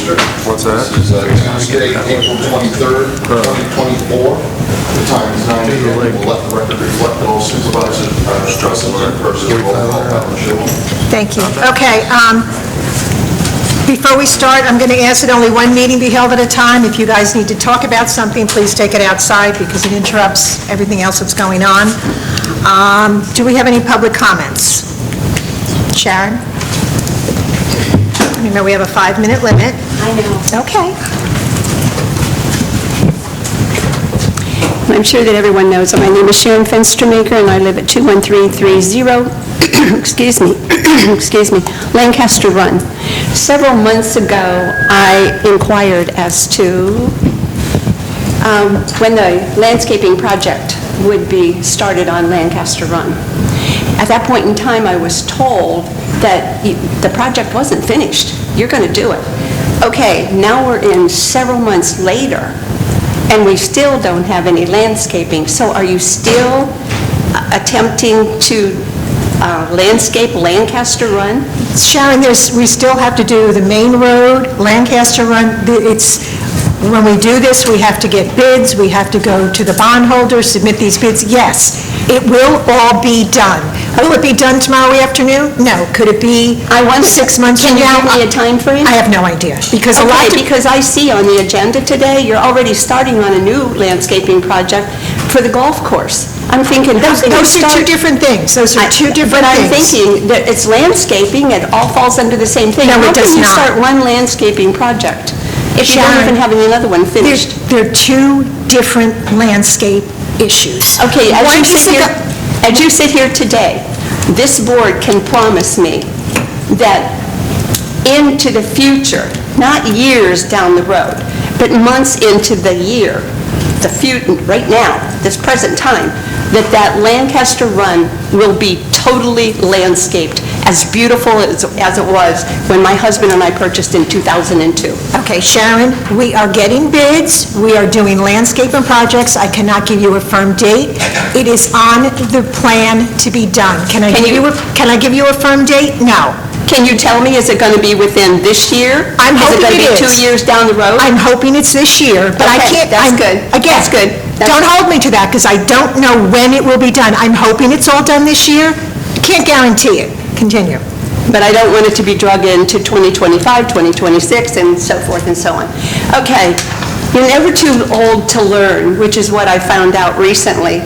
District. What's that? This is Tuesday, April 23rd, 2024. The time is 9 a.m. We'll let the record reflect that all supervisors are present in person. Thank you. Okay, before we start, I'm going to ask that only one meeting be held at a time. If you guys need to talk about something, please take it outside because it interrupts everything else that's going on. Do we have any public comments? Sharon? You know we have a 5-minute limit. I know. Okay. I'm sure that everyone knows that my name is Sharon Fenstermaker, and I live at 21330, excuse me, Lancaster Run. Several months ago, I inquired as to when the landscaping project would be started on Lancaster Run. At that point in time, I was told that the project wasn't finished. You're going to do it. Okay, now we're in several months later, and we still don't have any landscaping. So are you still attempting to landscape Lancaster Run? Sharon, we still have to do the main road, Lancaster Run. When we do this, we have to get bids, we have to go to the bondholder, submit these bids. Yes, it will all be done. Will it be done tomorrow afternoon? No. Could it be 6 months from now? Can you give me a time frame? I have no idea. Because because I see on the agenda today, you're already starting on a new landscaping project for the golf course. I'm thinking, Those are two different things. Those are two different But I'm things. thinking that it's landscaping, it all falls under the same thing. No, it does not. How can you start one landscaping project if you don't Sharon, even have another one finished? They're two different landscape issues. Okay, One is as you sit here today, this board can promise me that into the future, not years down the road, but months into the year, right now, this present time, that Lancaster Run will be totally landscaped, as beautiful as it was when my husband and I purchased in 2002. Okay, Sharon, we are getting bids, we are doing landscaping projects, I cannot give you a firm date. It is on the plan to be done. Can I give you a firm date? No. Can you tell me, is it going to be within this year? I'm hoping it is. Is it going to be 2 years down the road? I'm hoping it's this year, but I Okay, can't... that's good. Again, That's good. Don't hold me to that, because I don't know when it will be done. I'm hoping it's all done this year. I can't guarantee it. Continue. But I don't want it to be drug into 2025, 2026, and so forth and so on. Okay, you're never too old to learn, which is what I found out recently.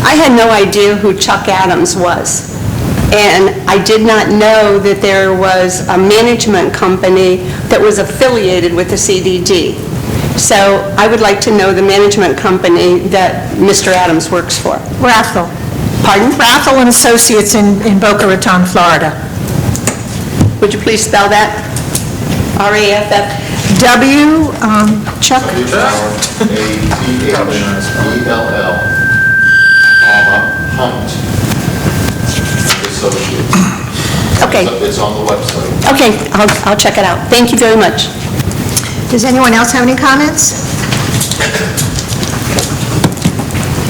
I had no idea who Chuck Adams was. And I did not know that there was a management company that was affiliated with the CDD. So I would like to know the management company that Mr. Adams works for. Rathel. Pardon? Rathel and Associates in Boca Raton, Florida. Would you please spell that? R-A-F-F? W, Chuck? A-T-H-E-L-L, Hunt Associates. Okay. It's on the website. Okay, I'll check it out. Thank you very much. Does anyone else have any comments?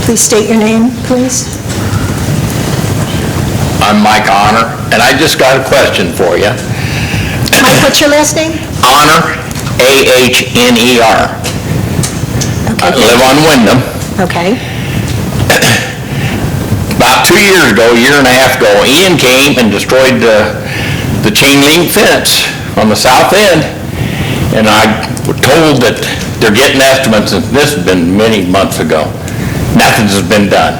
Please state your name, please. I'm Mike Honor, and I just got a question for you. Mike, what's your last name? Honor, A-H-N-E-R. I live on Wyndham. Okay. About 2 years ago, a year and a half ago, Ian came and destroyed the chain link fence on the south end, and I was told that they're getting estimates, and this has been many months ago. Nothing has been done.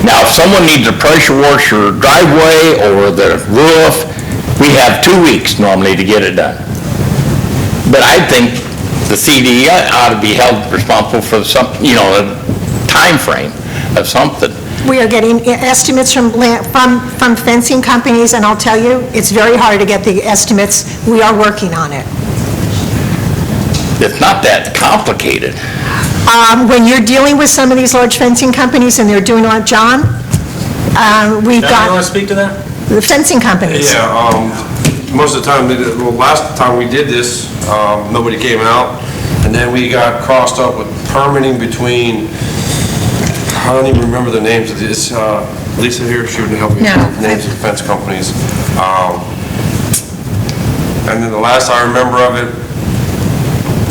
Now, if someone needs to pressure wash your driveway or the roof, we have 2 weeks normally to get it done. But I think the CD ought to be held responsible for some, a time frame of something. We are getting estimates from fencing companies, and I'll tell you, it's very hard to get the estimates. We are working on it. It's not that complicated. When you're dealing with some of these large fencing companies, and they're doing like John, we've Now, got... you want to speak to that? The fencing companies. Yeah, most of the time, last time we did this, nobody came out, and then we got crossed up with permitting between, I don't even remember the names of this, Lisa here, she would help me No. with the names of the fence companies. And then the last I remember of it,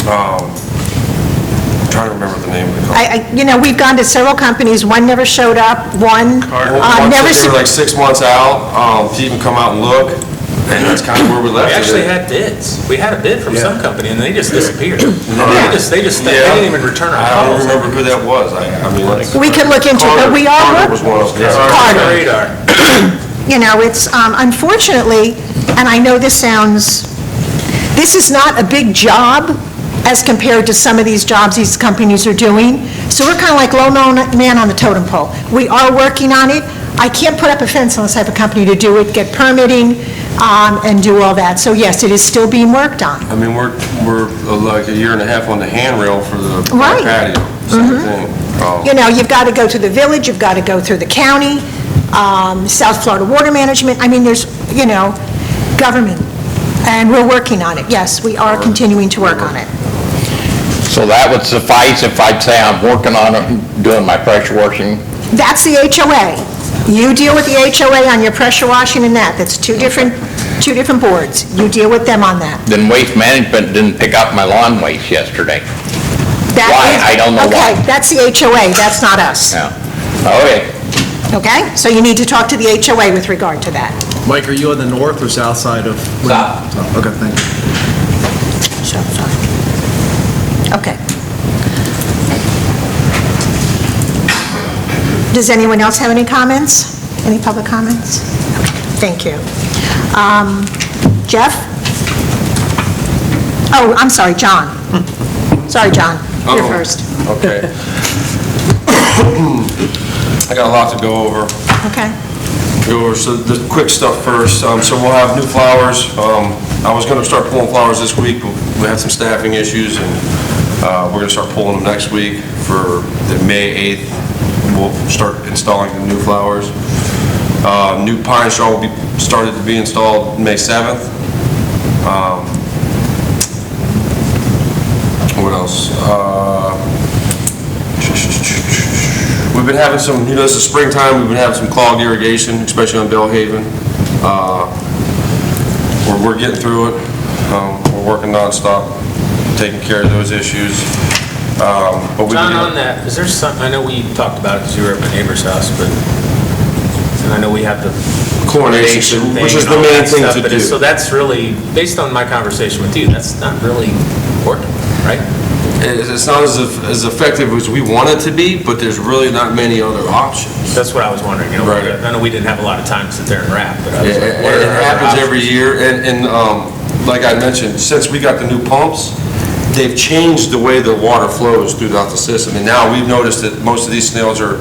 I'm trying to remember the name of the company. We've gone to several companies, one never showed up, one never... They were like 6 months out, to even come out and look, and that's kind of where we left We it. actually had bids. We had a bid from some company, and they just disappeared. They Yeah. didn't even return our I don't calls. remember who that was. I mean, that's... We could look into it, but we are... Carter was one of them. Carter. Radar. It's, unfortunately, and I know this is not a big job as compared to some of these jobs these companies are doing, so we're kind of like low man on the totem pole. We are working on it. I can't put up a fence unless I have a company to do it, get permitting, and do all that. So yes, it is still being worked on. I mean, we're like a year and a half on the handrail for the Right. patio. Same thing. You've got to go to the village, you've got to go through the county, South Florida Water Management, I mean, there's, government, and we're working on it. Yes, we are continuing to work on it. So that would suffice if I'd say I'm working on it, doing my pressure washing? That's the HOA. You deal with the HOA on your pressure washing and that's two different boards. You deal with them on that. Then Waste Management didn't pick up my lawn waste yesterday. That Why? is- I don't know why. Okay, that's the HOA, that's not us. Yeah. Okay. Okay? So you need to talk to the HOA with regard to that. Mike, are you on the north or south side of? South. South, okay, thank you. Okay. Does anyone else have any comments? Any public comments? Thank you. Jeff? Oh, I'm sorry, John. Sorry, John. You're Uh-oh. first. Okay. I got a lot to go over. Okay. So the quick stuff first. So we'll have new flowers. I was going to start pulling flowers this week, but we had some staffing issues, and we're going to start pulling them next week for the May 8th. We'll start installing the new flowers. New pine straw will be started to be installed May 7th. What else? We've been having some, this is springtime, we've been having some clogged irrigation, especially on Bellhaven. We're getting through it. We're working nonstop, taking care of those issues. But we John, on that, is there some, I know we talked about it because you were at my neighbor's house, but, and I know we have the chlorination, thing which is and the all main that thing stuff, to but do. so that's really, based on my conversation with you, that's not really working, right? It's not as effective as we want it to be, but there's really not many other options. That's what I was wondering, Right. I know we didn't have a lot of time to sit there and rap, but I was It like, what are it our happens options? every year, and like I mentioned, since we got the new pumps, they've changed the way the water flows throughout the system, and now we've noticed that most of these snails are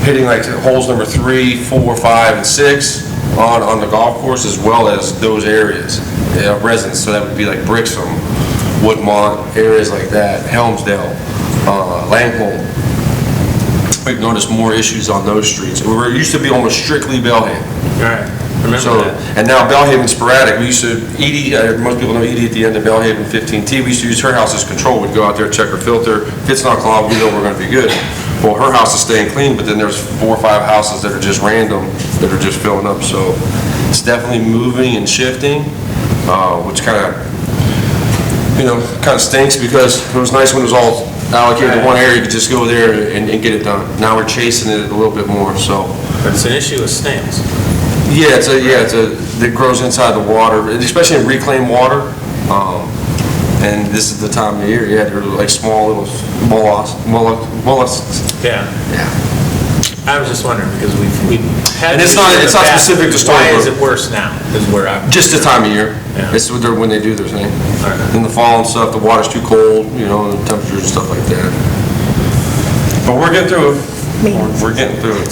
hitting like holes number 3, 4, 5, and 6 on the golf course, as well as those areas, residents, so that would be like Brixham, Woodmont, areas like that, Helmsdale, Langholm. We've noticed more issues on those streets. It used to be almost strictly Bellhaven. All right, remember So, that. and now Bellhaven's sporadic. We used to, Edie, most people know Edie at the end of Bellhaven 15T, we used to use her house as control. We'd go out there, check her filter. If it's not clogged, we know we're gonna be good. Well, her house is staying clean, but then there's 4 or 5 houses that are just random, that are just filling up. So it's definitely moving and shifting, which kind of stinks, because it was nice when it was all allocated to one area. You could just go there and get it done. Now we're chasing it a little bit more, so. But it's an issue with snails. Yeah, it grows inside the water, especially in reclaimed water. And this is the time of year, they're like small little mollusks. Yeah. Yeah. I was just wondering, because we've had... And it's not specific to Stony Why is Brook. it worse now, is where I'm... Just the time of year. Yeah. It's when they do their thing. Alright. In the fall and stuff, the water's too cold, and the temperatures and stuff like that. But we're getting through it. We're getting through it.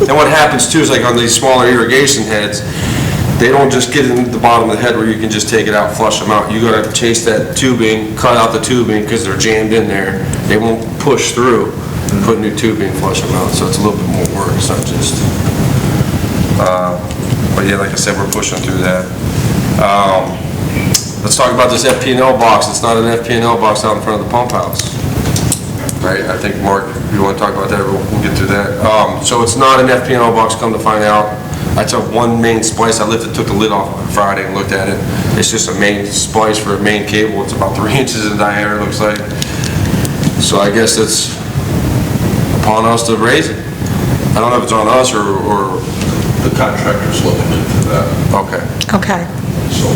And what happens too is, like on these smaller irrigation heads, they don't just get in the bottom of the head where you can just take it out, flush them out. You gotta chase that tubing, cut out the tubing, because they're jammed in there. They won't push through, put new tubing, flush them out, so it's a little bit more work. It's not just, but yeah, like I said, we're pushing through that. Let's talk about this FP&L box. It's not an FP&L box out in front of the pump house. Right, I think, Mark, if you want to talk about that, we'll get through that. So it's not an FP&L box, come to find out. That's a one main splice. I took the lid off on Friday and looked at it. It's just a main splice for a main cable. It's about 3 inches in diameter, it looks like. So I guess it's upon us to raise it. I don't know if it's on us or The contractor's looking into that, okay. Okay. so.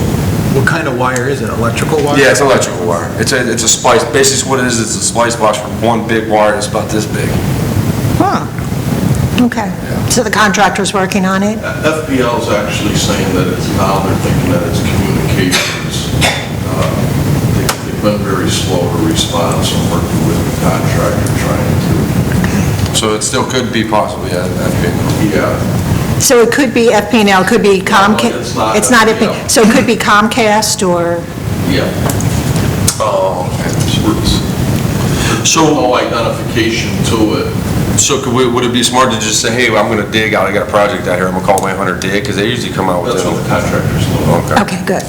What kind of wire is it, electrical wire? Yeah, it's electrical wire. It's a splice. Basically what it is, it's a splice box for one big wire that's about this big. Huh. Okay. So the contractor's working on it? FBL is actually saying that it's now, they're thinking that it's communications. They've been very slow to respond, so I'm working with the contractor trying to, So it still could be possibly FPL. yeah. So it could be FP&L, it could be Comcast? it's not It's not FP&L. FP&L. So it could be Comcast or, Yeah. Oh, So, no identification to it. so would it be smart to just say, hey, I'm gonna dig out, I got a project out here, I'm gonna call my hunter dig, because they usually come out with That's what the it. contractor's doing. okay, good.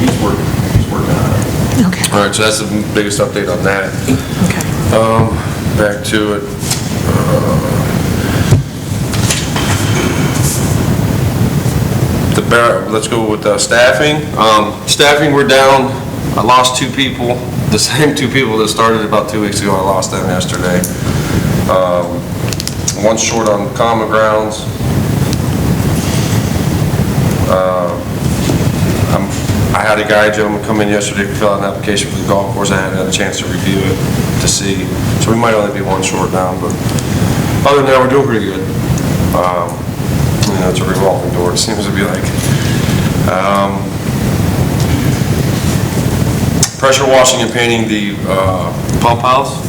He's working on it. Okay, All right, so that's the biggest update on that. okay. Back to it. Let's go with staffing. Staffing, we're down. I lost 2 people, the same 2 people that started about 2 weeks ago. I lost them yesterday. One short on common grounds. I had a gentleman come in yesterday to fill out an application for the golf course. I hadn't had a chance to review it to see. So we might only be 1 short down, but other than that, we're doing pretty good. You know, it's a revolving door, it seems to be like. Pressure washing and painting the pump house.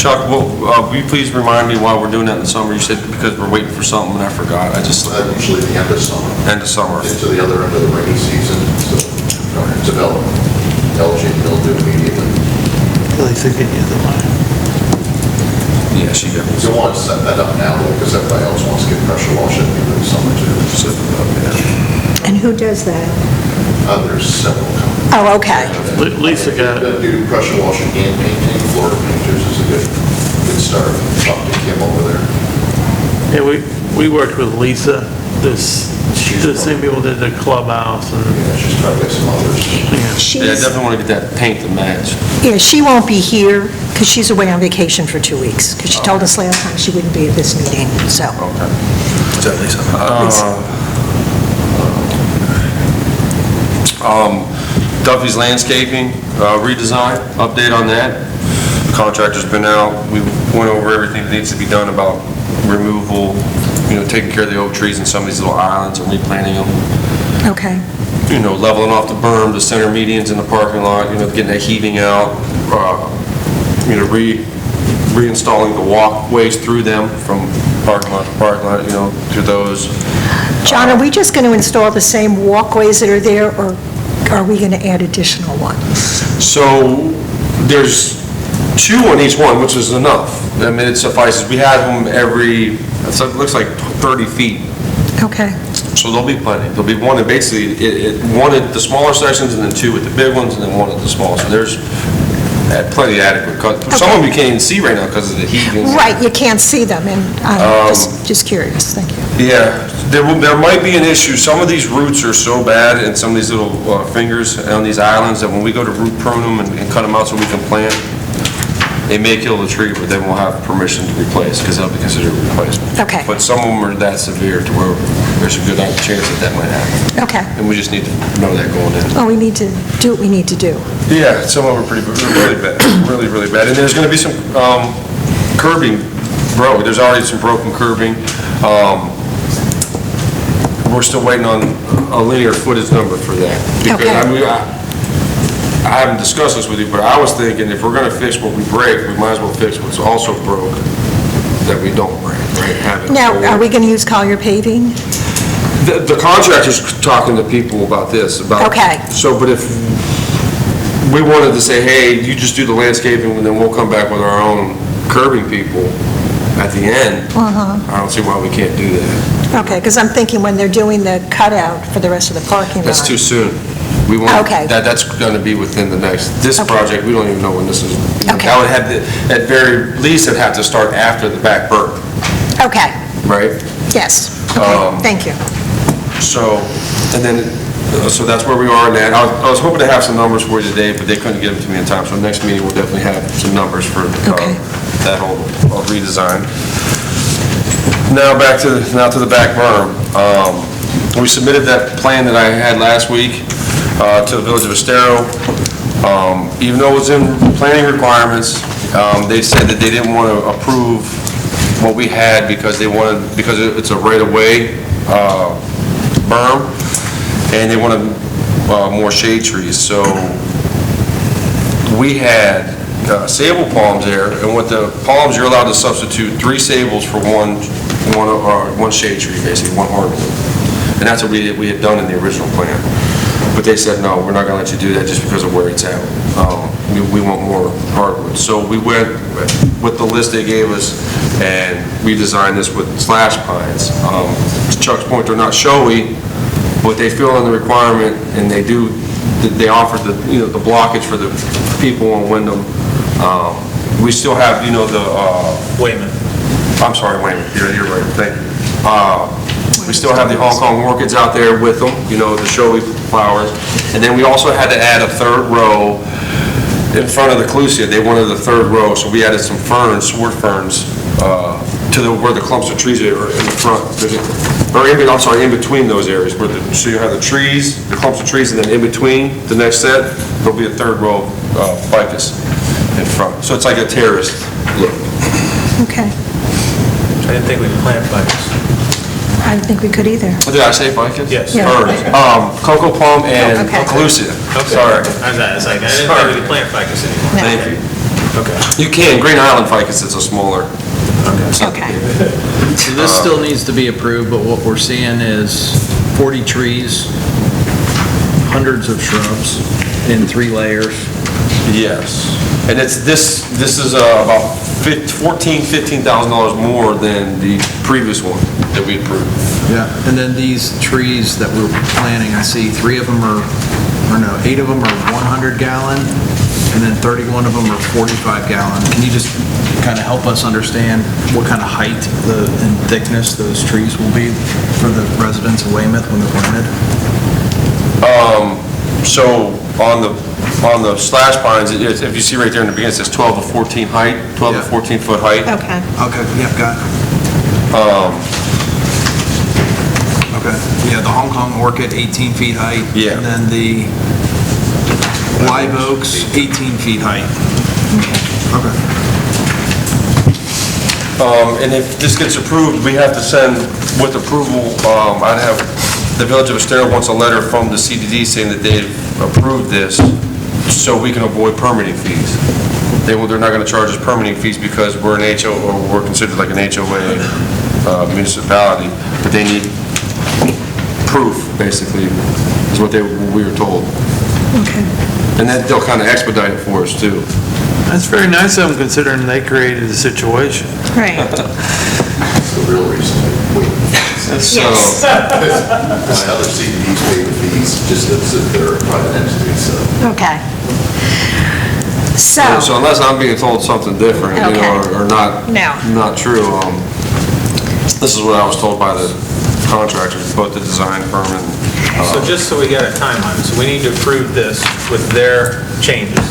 Chuck, will you please remind me why we're doing that in the summer? You said because we're waiting for something, and I forgot. I just, Usually the end of summer. end of summer. Into the other end of the rainy season, so develop algae and mildew immediately. Yeah, she got me. You want to set that up now, because everybody else wants to get pressure wash in the summer too. Set it up, yeah. And who does that? There's several companies. Oh, okay. Lisa got, That do pressure washing and painting, floor painters is a good start. Talk to Kim over there. yeah, we worked with Lisa, she's the same people that did the clubhouse and, Yeah, she's trying to get some others. yeah. Yeah, I She's, definitely want to get that paint to match. yeah, she won't be here because she's away on vacation for 2 weeks, because she told us last time she wouldn't be at this meeting, so. Okay. Is that Lisa? Duffy's Landscaping redesign, update on that. Contractor's been out, we went over everything that needs to be done about removal, you know, taking care of the oak trees in some of these little islands and replanting them. Okay, You know, leveling off the berm, the center medians in the parking lot, you know, getting that heaving out, you know, reinstalling the walkways through them from parking lot to parking lot, you know, to those. John, are we just going to install the same walkways that are there, or are we going to add additional ones? So there's 2 on each one, which is enough. I mean, it suffices. We have them every, it looks like 30 feet. Okay, So there'll be plenty. There'll be one, and basically, one at the smaller sections, and then 2 at the big ones, and then 1 at the small. So there's plenty adequate. Some of them you can't even see right now because of the heat. right, you can't see them, and I'm just curious, thank you. Yeah, there might be an issue. Some of these roots are so bad, and some of these little fingers on these islands, that when we go to root prune them and cut them out so we can plant, they may kill the tree, but then we'll have permission to replace, because they'll be considered a replacement. Okay. But some of them are that severe to where there's a good chance that might happen. Okay, And we just need to know that going in. well, we need to do what we need to do. Yeah, some of them are really bad, really, really bad. And there's gonna be some curbing, there's already some broken curbing. We're still waiting on a linear footage number for that. Because, Okay. I mean, I haven't discussed this with you, but I was thinking if we're gonna fix what we break, we might as well fix what's also broke that we don't break, right? Have it Now, forward. are we going to use Collier paving? The contractor's talking to people about this, about. Okay. So, but if we wanted to say, hey, you just do the landscaping, and then we'll come back with our own curbing people at the end, I don't see why we can't do that. Okay, because I'm thinking when they're doing the cutout for the rest of the parking lot. That's too soon. We want, Okay. that's gonna be within the this Okay. project, we don't even know when this is. Okay. That would have, at very least, it'd have to start after the back berm, Okay, right? yes, Okay, thank you. So, and then, so that's where we are in that. I was hoping to have some numbers for you today, but they couldn't get them to me in time, so next meeting we'll definitely have some numbers for Okay. that whole redesign. Now back to, the back berm. We submitted that plan that I had last week to the Village of Estero. Even though it was in planning requirements, they said that they didn't want to approve what we had because it's a right-of-way berm, and they wanted more shade trees. So we had sable palms there, and with the palms, you're allowed to substitute 3 sables for one shade tree, basically, one hardwood. And that's what we had done in the original plan. But they said, no, we're not going to let you do that just because of where it's at. We want more hardwood. So we went with the list they gave us, and we designed this with slash pines. To Chuck's point, they're not showy, but they fill in the requirement, and they offer the blockage for the people on Wyndham. We still have, the, Weymouth. I'm sorry, Wayne, you're right, thank you. We still have the Hong Kong orchids out there with them, the showy flowers. And then we also had to add a 3rd row in front of the clusia. They wanted the 3rd row, so we added some ferns, sword ferns, to where the clumps of trees are in the front. In between those areas. So you have the trees, the clumps of trees, and then in between the next set, there'll be a 3rd row of ficus in front. So it's like a terrace look. Okay. I didn't think we'd plant ficus. I don't think we could either. Did I say ficus? Yes. Yeah. Cocoa palm and Okay. clusia. Okay. Sorry. I was like, I didn't think we could plant ficus anymore. No. Thank you. Okay. You can, Green Island ficus is a smaller. Okay. So this still needs to be approved, but what we're seeing is 40 trees, hundreds of shrubs in 3 layers. Yes. And this is about $15,000 more than the previous one that we approved. Yeah. And then these trees that we're planting, I see 8 of them are 100 gallon, and then 31 of them are 45 gallon. Can you just kind of help us understand what kind of height and thickness those trees will be for the residents of Weymouth when they're planted? So on the slash pines, if you see right there in the beginning, it says 12 to 14 height, 12 to 14 foot height. Okay. Okay, yep, got it. Okay, yeah, the Hong Kong orchid, 18 feet height. Yeah. And then the live oaks, 18 feet height. Okay. And if this gets approved, we have to send, with approval, I'd have, the Village of Estero wants a letter from the CDD saying that they've approved this, so we can avoid permitting fees. They're not going to charge us permitting fees because we're an HO, or we're considered like an HOA municipality, but they need proof, basically, is what we were told. Okay. And then they'll kind of expedite it for us, too. That's very nice of them considering they created the situation. Right. That's the real reason they wait. So, Yes. My other CDDs pay the fees, just as if they're a private entity, so. Okay. so So, unless I'm being told something different, Okay. or not, No. not true, this is what I was told by the contractors, both the design firm and, So just so we got a timeline, so we need to approve this with their changes.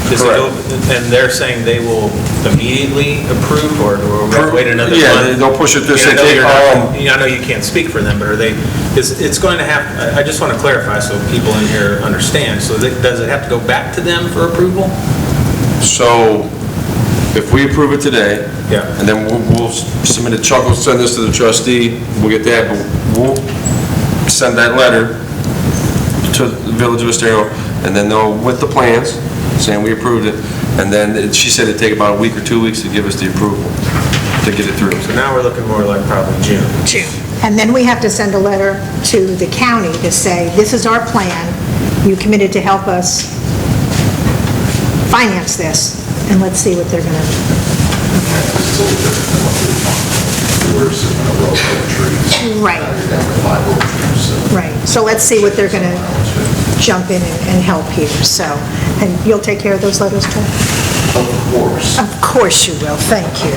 Does it go- And they're saying they will immediately approve, or do we have to wait another month? Yeah, they'll push it this, I know they you're take, not- I know you can't speak for them, but are they, it's going to have, I just want to clarify so people in here understand, so does it have to go back to them for approval? so, if we approve it today, Yeah. and then we'll submit it, Chuck will send this to the trustee, we'll get that, but we'll send that letter to the Village of Estero, and then they'll, with the plans, saying we approved it, and then she said it'd take about a week or 2 weeks to give us the approval, to get it through. So now we're looking more like probably June. June. And then we have to send a letter to the county to say, this is our plan, you committed to help us finance this, and let's see what they're gonna, It's a little different than what we were talking about. We were sitting in a row of trees. Right. Now you're down to 5 oak trees, so. right. So let's see what they're gonna jump in and help here, so. And you'll take care of those letters, Chuck? Of course. Of course you will, thank you.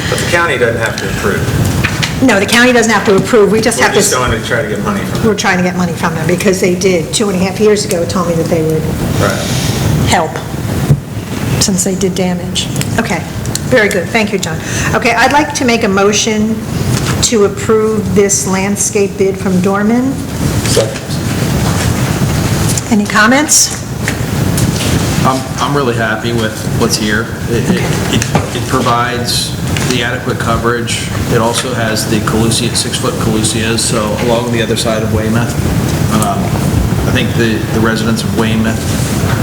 But the county doesn't have to approve. No, the county doesn't have to approve, we just We're have to... just going to try to get money from We're it. trying to get money from them, because they did, 2.5 years ago, told me that they would help, since they did damage. Okay, very good, thank you, John. Okay, I'd like to make a motion to approve this landscape bid from Dorman. Any comments? I'm really happy with what's here. It provides the adequate coverage. It also has the calusia, 6-foot calusias, so along the other side of Weymouth. I think the residents of Weymouth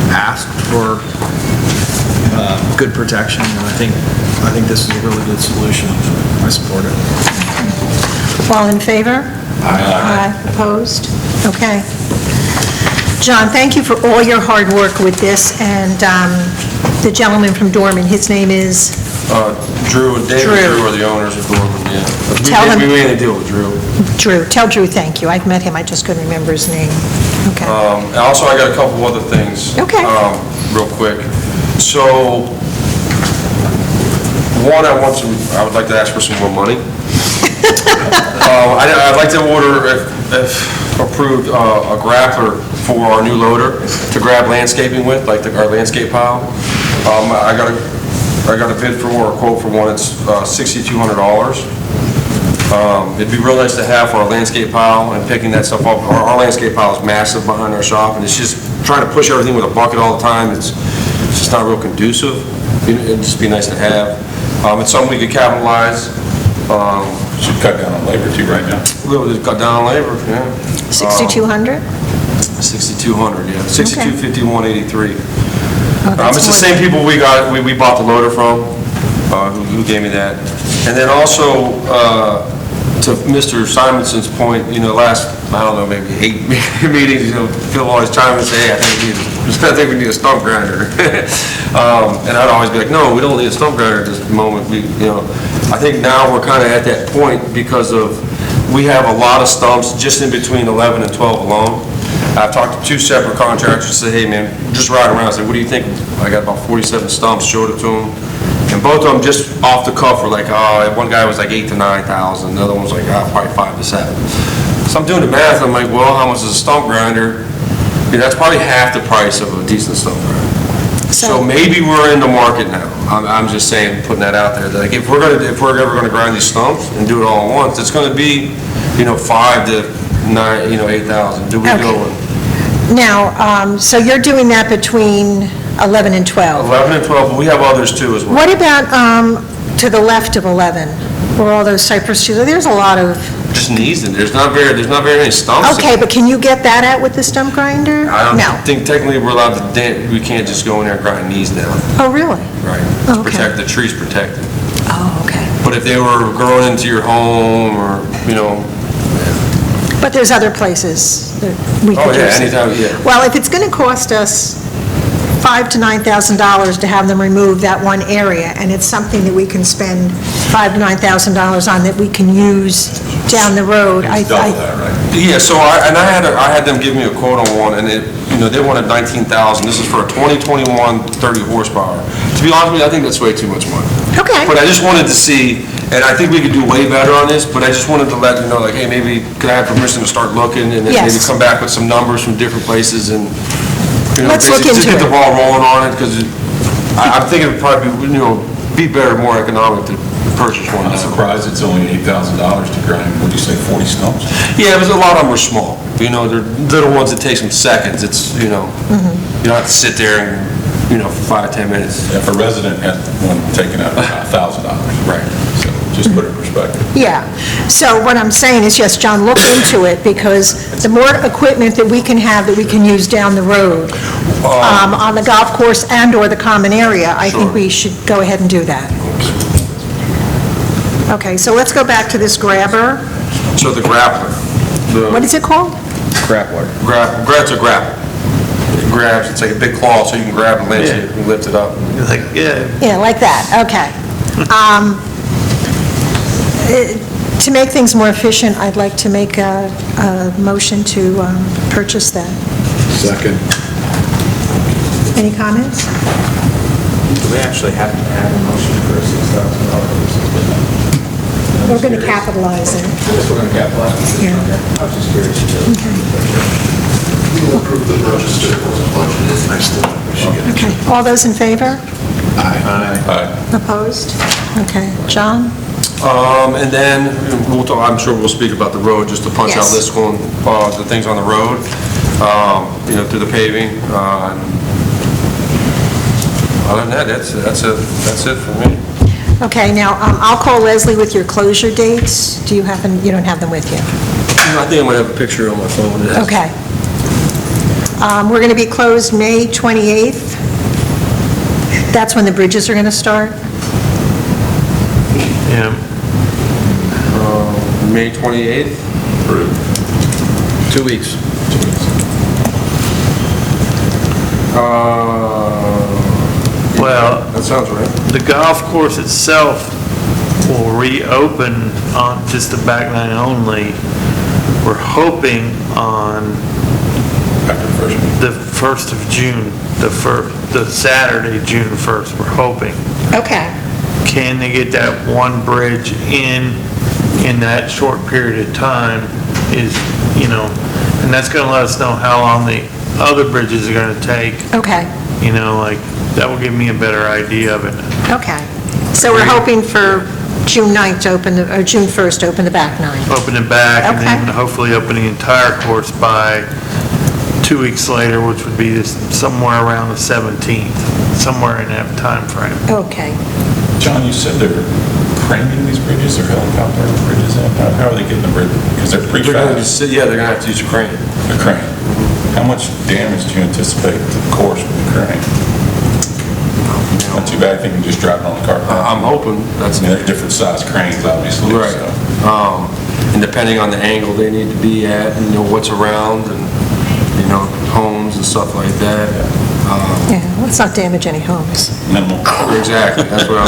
asked for good protection, and I think this is a really good solution. I support it. All in favor? Aye. Opposed? Okay. John, thank you for all your hard work with this, and the gentleman from Dorman, his name is? Drew and David Drew. Drew are the owners of Dorman, yeah. Tell him- We made a deal with Drew. Drew. Tell Drew thank you. I've met him, I just couldn't remember his name. Okay. And also, I got a couple other things. Okay. Real quick. So, one, I would like to ask for some more money. I'd like to order, if approved, a grappler for our new loader to grab landscaping with, like our landscape pile. I got a bid for, or a quote for one, it's $6,200. It'd be real nice to have for our landscape pile and picking that stuff up. Our landscape pile is massive behind our shop, and it's just trying to push everything with a bucket all the time. It's just not real conducive. It'd just be nice to have. It's something we could capitalize. Should cut down on labor too right now. We'll just cut down on labor, yeah. 6,200? 6,200, yeah. 6,251.83. that's It's the more same people we bought the loader from, who gave me that. And then also, to Mr. Simonson's point, last, I don't know, maybe 8 meetings, Phil always chime and say, hey, I think we need a stump grinder. And I'd always be like, no, we don't need a stump grinder at this moment. I think now we're kind of at that point because we have a lot of stumps just in between 11 and 12 alone. I've talked to 2 separate contractors, say, hey man, just ride around. I said, what do you think? I got about 47 stumps, showed it to them. And both of them just off the cuff were like, one guy was like 8,000 to 9,000, the other one was like, probably 5,000 to 7,000. So I'm doing the math, I'm like, well, how much is a stump grinder? That's probably half the price of a decent stump grinder. So maybe we're in the market now. I'm just saying, putting that out there, that like if we're ever gonna grind these stumps and do it all at once, it's gonna be, 5 to 9, 8,000. Do we go with? Now, so you're doing that between 11 and 12? 11 and 12, but we have others too as well. What about to the left of 11, where all those cypress trees, there's a lot of... Just knees in, there's not very many stumps. Okay, but can you get that out with the stump grinder? I don't No. think technically we're allowed to, we can't just go in there and grind knees down. Oh, really? Right. Okay. Protect, the tree's protected. Oh, okay. But if they were growing into your home or, But there's other places that we could oh yeah, use it. anytime, yeah. Well, if it's going to cost us $5,000 to $9,000 to have them remove that one area, and it's something that we can spend $5,000 to $9,000 on that we can use down the road, It's double that, right? Yeah, so I had them give me a quote on one, and they wanted $19,000. This is for a 2021 30 horsepower. To be honest with you, I think that's way too much money. Okay. But I just wanted to see, and I think we could do way better on this, but I just wanted to let you know, like, hey, maybe could I have permission to start looking, and then maybe Yes. come back with some numbers from different places, and, Let's look basically just into get the it. ball rolling on it, because I'm thinking it'd probably be better, more economic to purchase one. I'm surprised it's only $8,000 to grind, what'd you say, 40 stumps? Yeah, because a lot of them are small. They're little ones that take some seconds. It's, you don't have to sit there and, for 5 to 10 minutes. If a resident had one taken out, $1,000. Right. So just put it in perspective. Yeah. So what I'm saying is, yes, John, look into it, because the more equipment that we can have that we can use down the road, on the golf course and/or the common area, I think Sure. we should go ahead and do that. Okay, so let's go back to this grabber. So the grappler. What is it called? Grappler. It's a grapple. It grabs, it's like a big claw, so you can grab and lift it up. Like, yeah, Yeah, like that, okay. To make things more efficient, I'd like to make a motion to purchase that. Second. Any comments? Do we actually have to add a motion for $6,000? We're going to capitalize it. Yes, we're going to capitalize. Yeah. I was just curious. We'll approve the purchase if it was budgeted. I still think we should get it. Okay, all those in favor? Aye. Opposed? Okay, John? And then, I'm sure we'll speak about the road, just to punch out Yes. this one, the things on the road, through the paving. Other than that, that's it for me. Okay, now, I'll call Leslie with your closure dates. Do you have them, you don't have them with you? I think I'm gonna have a picture on my phone. Okay. We're going to be closed May 28th. That's when the bridges are going to start? Yeah. May 28th? 2 weeks. Well, That sounds right. the golf course itself will reopen on just the back nine only. We're hoping on After the first meeting. the 1st of June, the Saturday, June 1st, we're hoping. Okay. Can they get that one bridge in that short period of time is, and that's gonna let us know how long the other bridges are gonna take, Okay, like, that will give me a better idea of it. okay. So we're hoping for June 9th to open, or June 1st to open the back nine? Open it back, and then Okay. hopefully open the entire course by 2 weeks later, which would be somewhere around the 17th, somewhere in that time frame. Okay. John, you said they're craning these bridges, or helicopter bridges in? How are they getting the bridge? Because they're pretty They're gonna fast. they're gonna have to use a crane. The crane. How much damage do you anticipate to the course with the crane? Not too bad, I think you can just drive it on the car. I'm hoping that's. They're different size cranes, obviously. Right. so. And depending on the angle they need to be at, and what's around, and, homes and stuff like that. Yeah, let's not damage any homes. Minimal. Exactly, that's what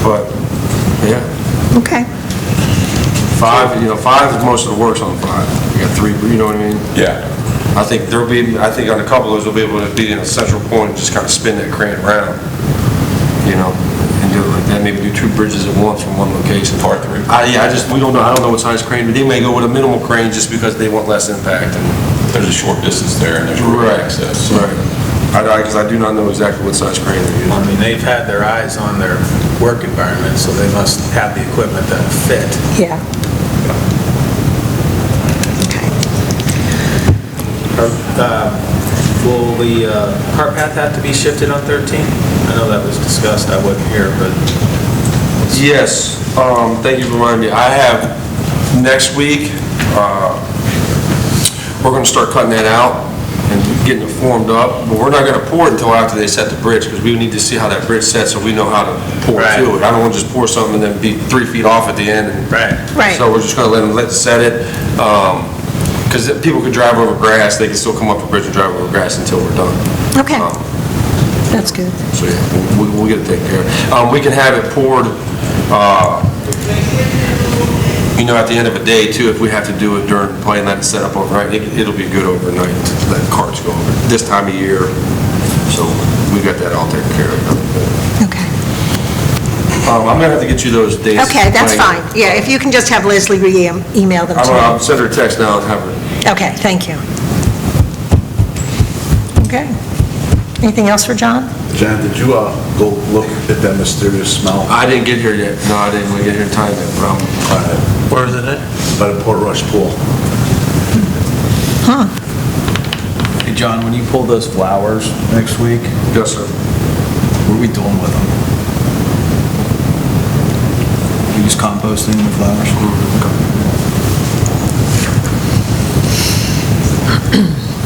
but, yeah, Okay. 5 is most of the work's on 5. You got 3, you know what I mean? Yeah. I think on a couple of those, they'll be able to be in a central point and just kind of spin that crane around, and do it like that, maybe do 2 bridges at once from one location. Part 3. We don't know, I don't know what size crane, but they may go with a minimal crane just because they want less impact. There's a short distance there, and there's road access. Right. Because I do not know exactly what size crane they're I using. mean, they've had their eyes on their work environment, so they must have the equipment that will fit. Yeah. Okay. Will the cart path have to be shifted on 13? I know that was discussed, I wasn't here, but Yes, thank you for reminding me. I have, next week, we're gonna start cutting that out and getting it formed up, but we're not gonna pour it until after they set the bridge, because we need to see how that bridge sets so we know how to pour Right. through it. I don't wanna just pour something and then be 3 feet off at the end. Right. So we're just gonna let it set it, because people could drive over grass, they can still come up the bridge and drive over grass until we're done. Okay, that's good. So, yeah, we'll get it taken care of. We can have it poured, at the end of a day too, if we have to do it during play and let it set up overnight. It'll be good overnight to let carts go over this time of year. So we got that all taken care of. Okay. I'm gonna have to get you those dates. Okay, that's fine. Yeah, if you can just have Leslie email them to I'll me. send her a text now and have her. Okay, thank you. Okay. Anything else for John? John, did you go look at that mysterious smell I didn't get here yet. No, I didn't get here in time yet, but Where is it at? by the Port Rush Pool? Hey, John, when you pull those flowers next week, yes, sir. what are we doing with them? We just composting the flowers?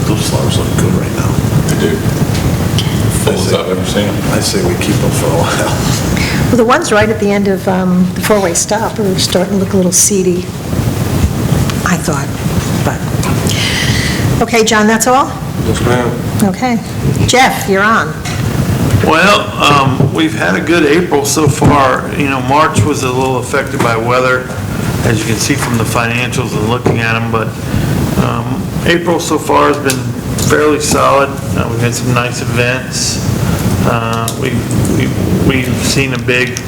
Those flowers look good right now. They do. Fullest I've ever seen them. I say we keep them for a while. Well, the ones right at the end of the four-way stop are starting to look a little seedy, I thought, but... Okay, John, that's all? Yes, ma'am. Okay. Jeff, you're on. Well, we've had a good April so far. March was a little affected by weather, as you can see from the financials and looking at them, but April so far has been fairly solid. We've had some nice events. We've seen a big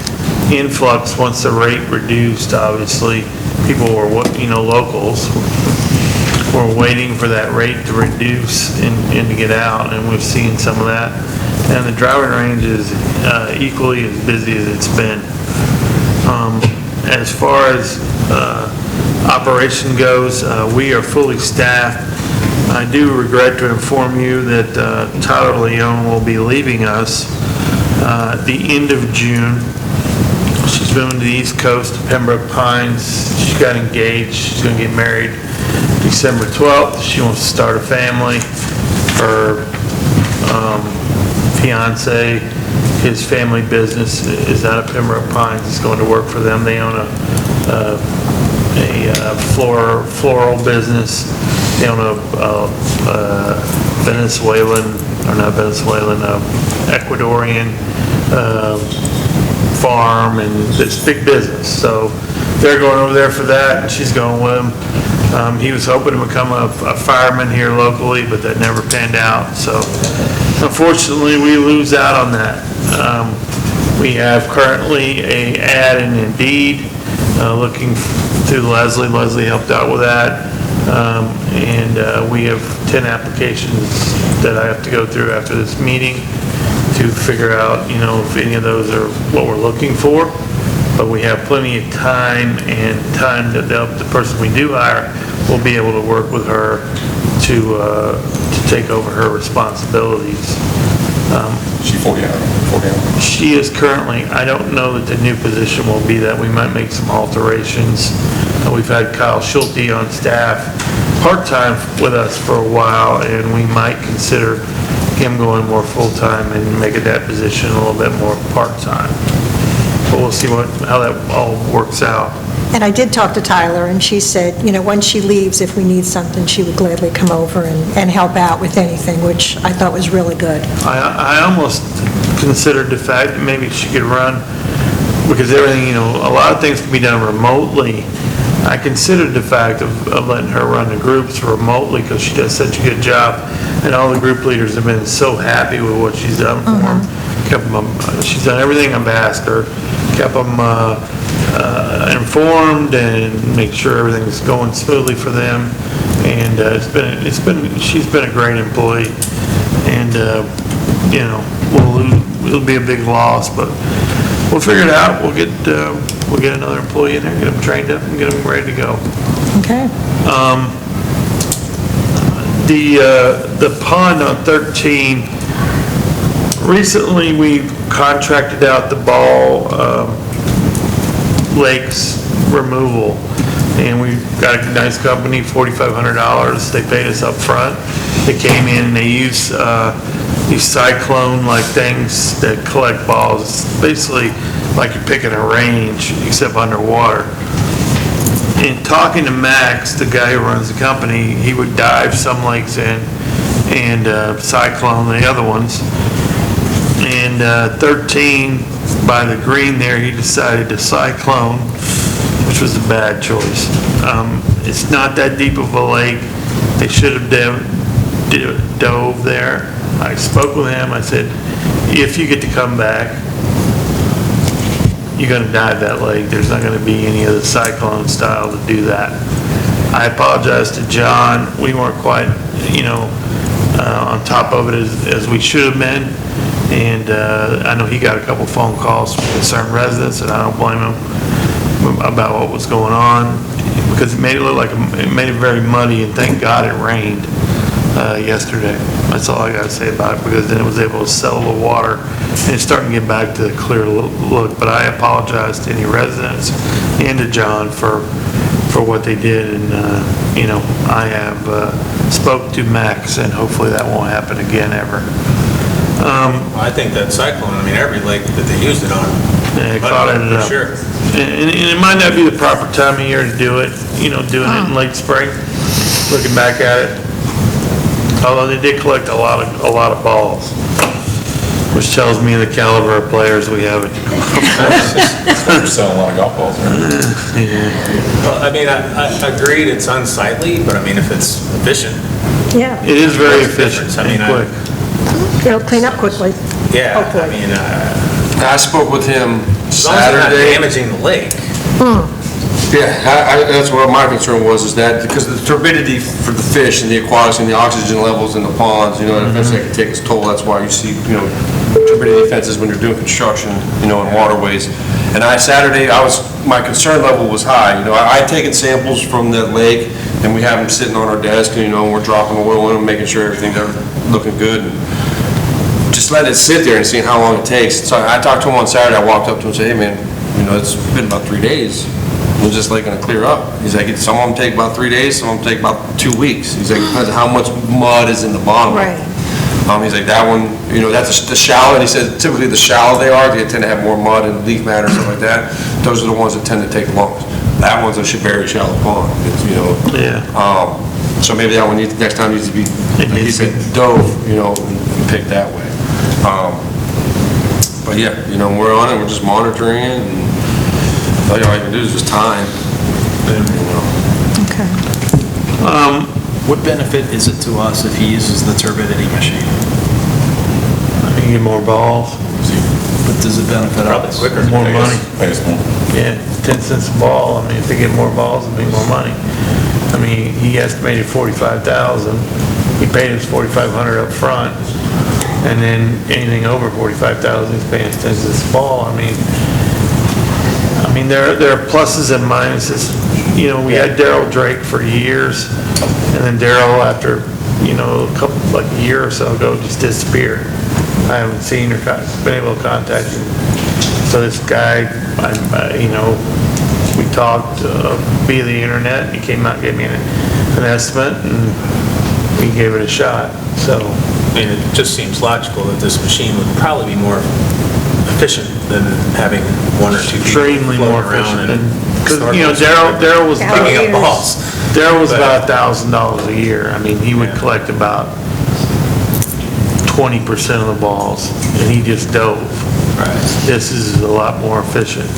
influx once the rate reduced, obviously. People were, locals were waiting for that rate to reduce and to get out, and we've seen some of that. And the driving range is equally as busy as it's been. As far as operation goes, we are fully staffed. I do regret to inform you that Tyler Leone will be leaving us at the end of June. She's moving to the East Coast, to Pembroke Pines. She got engaged. She's going to get married December 12th. She wants to start a family. Her fiance, his family business is out of Pembroke Pines. He's going to work for them. They own a floral business. They own a Venezuelan, or not Venezuelan, Ecuadorian farm, and it's big business. So they're going over there for that, and she's going with him. He was hoping to become a fireman here locally, but that never panned out. So unfortunately, we lose out on that. We have currently an ad in Indeed, looking through Leslie. Leslie helped out with that. And we have 10 applications that I have to go through after this meeting to figure out, if any of those are what we're looking for. But we have plenty of time, and time that the person we do hire will be able to work with her to take over her responsibilities. She 40 hours? She is currently, I don't know that the new position will be that. We might make some alterations. We've had Kyle Schulte on staff part-time with us for a while, and we might consider him going more full-time and making that position a little bit more part-time. But we'll see how that all works out. And I did talk to Tyler, and she said, when she leaves, if we need something, she would gladly come over and help out with anything, which I thought was really good. I almost considered the fact that maybe she could run, because everything, a lot of things can be done remotely. I considered the fact of letting her run the groups remotely, because she does such a good job, and all the group leaders have been so happy with what she's done for them. She's done everything I've asked her, kept them informed and make sure everything's going smoothly for them. And she's been a great employee. And it'll be a big loss, but we'll figure it out. We'll get another employee in there, get them trained up, and get them ready to go. Okay. The pond on 13. Recently, we contracted out the ball lakes removal, and we got a nice company, $4,500. They paid us up front. They came in and they used these cyclone-like things that collect balls. It's basically like you're picking a range, except underwater. In talking to Max, the guy who runs the company, he would dive some lakes in and cyclone the other ones. And 13, by the green there, he decided to cyclone, which was a bad choice. It's not that deep of a lake. They should have dove there. I spoke with him. I said, if you get to come back, you're going to dive that lake. There's not going to be any of the cyclone style to do that. I apologize to John. We weren't quite, on top of it as we should have been. And I know he got a couple phone calls from concerned residents, and I don't blame him about what was going on, because it made it very muddy, and thank God it rained yesterday. That's all I got to say about it, because then it was able to settle the water, and it's starting to get back to the clear look. But I apologize to any residents and to John for what they did, and I have spoke to Max, and hopefully that won't happen again ever. I think that cyclone, every lake that they used it on. Yeah, caught it up. Sure. And it might not be the proper time of year to do it, doing it in late spring, looking back at it. Although they did collect a lot of balls, which tells me the caliber of players we have at the golf. They're selling a lot of golf balls, right? Yeah. Well, I agreed it's unsightly, but if it's efficient. Yeah. It is very Makes a difference. efficient and quick. It'll clean up quickly. Yeah, I hopefully. mean, I spoke with him as long as they're not Saturday. damaging the lake. Yeah, that's what my concern was, is that because of the turbidity for the fish and the aquatics and the oxygen levels in the ponds, you know, and eventually it can take its toll. That's why you see, you know, turbidity fences when you're doing construction, you know, in waterways. And Saturday, my concern level was high. You know, I'd taken samples from that lake, and we have them sitting on our desk, you know, and we're dropping oil in them, making sure everything's looking good. And just letting it sit there and seeing how long it takes. So I talked to him on Saturday. I walked up to him and said, hey, man, you know, it's been about 3 days. We're just like gonna clear up. He's like, some of them take about 3 days, some of them take about 2 weeks. He's like, depends on how much mud is in the bottom. Right. He's like, that one, you know, that's the shallow, and he said typically the shallow they tend to have more mud and leaf matter and stuff like that. Those are the ones that tend to take the longest. That one's a very shallow pond, it's, you know. Yeah. So maybe that one next time needs to be, like he said, dove, you know, and picked that way. But yeah, you know, we're on it, we're just monitoring it, and all you can do is just time. And, you know. Okay. What benefit is it to us if he uses the turbidity machine? I mean, get more balls, But does it benefit Probably us? quicker. more money. Pays more. Yeah, 10 cents a ball. I mean, if they get more balls, it'll be more money. I mean, he estimated 45,000. He paid us 4,500 up front. And then anything over 45,000, he's paying us 10 cents a ball. I mean, there are pluses and minuses. You know, we had Daryl Drake for years, and then Daryl, after, you know, like a year or so ago, just disappeared. I haven't seen or been able to contact him. So this guy, you know, we talked via the internet, and he came out and gave me an estimate, and we gave it a shot, so. I mean, it just seems logical that this machine would probably be more efficient than having one or two people Extremely more floating around efficient, and because, you know, Daryl was picking up about, balls. Daryl was about $1,000 a year. I mean, he would collect about 20% of the balls, and he just dove. Right. This is a lot more efficient.